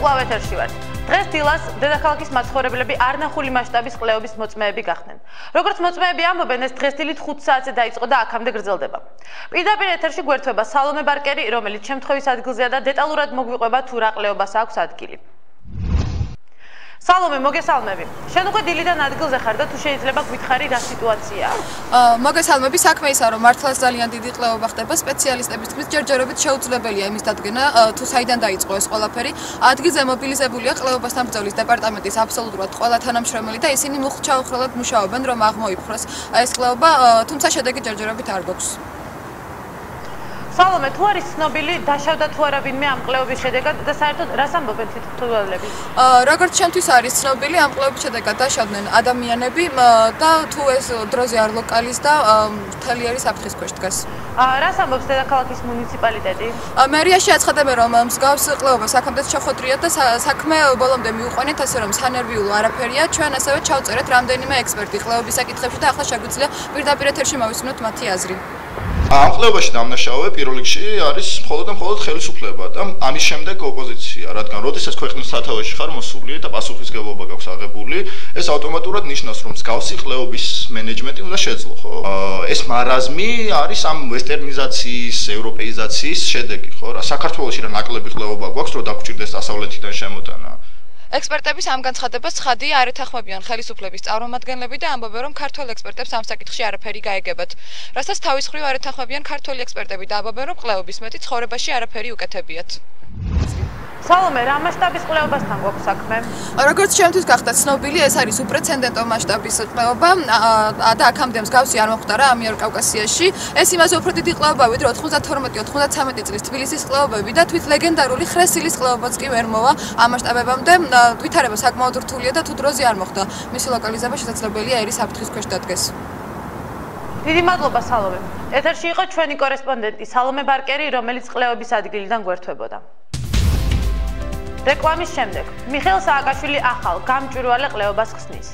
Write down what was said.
კვლავ ეთერში ვართ. დღეს დილას დედაქალაქის მაცხოვრებლები არნახული მასშტაბის კვლევების მოწმეები გახდნენ. როგორც მოწმეები ამბობენ, ეს დღესდღეობით 5 საათზე დაიწყო და აქამდე გრძელდება. პირდაპირ ეთერში გვერდება სალომე ბარკერი, რომელიც შემთხვევის ადგილზეა და დეტალურად მოგვიყვება თუ რა კვლევას აქვს ადგილი. სალომე, მოგესალმები. შენ უკვე დილიდან ადგილზე ხარ და თუ შეიძლება გვითხარი რა სიტუაციაა? მოგესალმები, საქმე ისაა, რომ მართლაც ძალიან დიდი კვლევა ხდება სპეციალისტების თქმით, ჯერჯერობით შეუძლებელია იმის დადგენა, თუ საიდან დაიწყო ეს ყველაფერი. ადგილზე მობილიზებულია კვლევებასთან ბრძოლის დეპარტამენტის აბსოლუტურად ყველა თანამშრომელი და ისინი მუხ-ჩაუხრელად მუშაობენ, რომ აღმოიფხვრას ეს კვლევა, თუმცა შედეგი ჯერჯერობით არ გვაქვს. სალომე, თუ არის ცნობილი, დაშავდა თუ არა ვინმე ამ კვლევების შედეგად და საერთოდ რას ამბობენ თვითმკვლელები? როგორც ჩემთვის არის ცნობილი, ამ კვლევების შედეგად დაშავდნენ ადამიანები და თუ ეს დროზე არ ლოკალიზდა, მთელი არის საფრთხის ქვეშ დგას. რას ამბობს დედაქალაქის მუნიციპალიტეტი? მერიაში აცხადებენ, რომ მსგავს კვლევას აქამდე შეხვედრია და საქმე ბოლომდე მიუყვანეთ, ასე რომ სანერვიულო არაფერია. ჩვენ ასევე ჩავწერეთ რამდენიმე ექსპერტი კვლევების საკითხებში და ახლა შეგვიძლია პირდაპირ ეთერში მოვისმინოთ მათი აზრი. ამ კვლევაში დამნაშავე პირველ რიგში არის მხოლოდ და მხოლოდ ხელისუფლება და ამის შემდეგ ოპოზიცია, რადგან როდესაც ქვეყნის სათავეში ხარ მოსული და პასუხისმგებლობა გაქვს აღებული, ეს ავტომატურად ნიშნავს, რომ მსგავსი კვლევების მენეჯმენტი უნდა შეძლო, ხო? ეს მარაზმი არის ამ ვესტერნიზაციის, ევროპეიზაციის შედეგი, ხო? საქართველოში რა ნაკლები კვლევა გვაქვს, რომ დაგვჭირდეს დასავლეთიდან შემოტანა. ექსპერტების ამ განცხადებას ცხადია არ ეთანხმებიან ხელისუფლების წარმომადგენლები და ამბობენ, რომ ქართველ ექსპერტებს ამ საკითხში არაფერი გაეგებათ. რასაც თავის მხრივ არ ეთანხმებიან ქართველი ექსპერტები და ამბობენ, რომ კვლევების მეტი ცხოვრებაში არაფერი უკეთებიათ. სალომე, რა მასშტაბის კვლევებასთან გვაქვს საქმე? როგორც ჩემთვის გახდა ცნობილი, ეს არის უპრეცედენტო მასშტაბის კვლევა და აქამდე მსგავსი არ მოხდარა ამიერკავკასიაში. ეს იმაზე უფრო დიდი კვლევა, ვიდრე 92-93 წლის თბილისის კვლევები და თვით ლეგენდარული ხრესილის კვლევებაც კი ვერ მოვა ამ მასშტაბებამდე. ვითარება საკმაოდ რთულია და თუ დროზე არ მოხდა, მისი ლოკალიზება შესაძლებელია ერის საფრთხის ქვეშ დადგეს. დიდი მადლობა სალომე. ეთერში იყო ჩვენი კორესპონდენტი სალომე ბარკერი, რომელიც კვლევების ადგილიდან გვერდებოდა. რეკლამის შემდეგ მიხეილ სააკაშვილი ახალ გამჭვირვალე კვლევას ხსნის.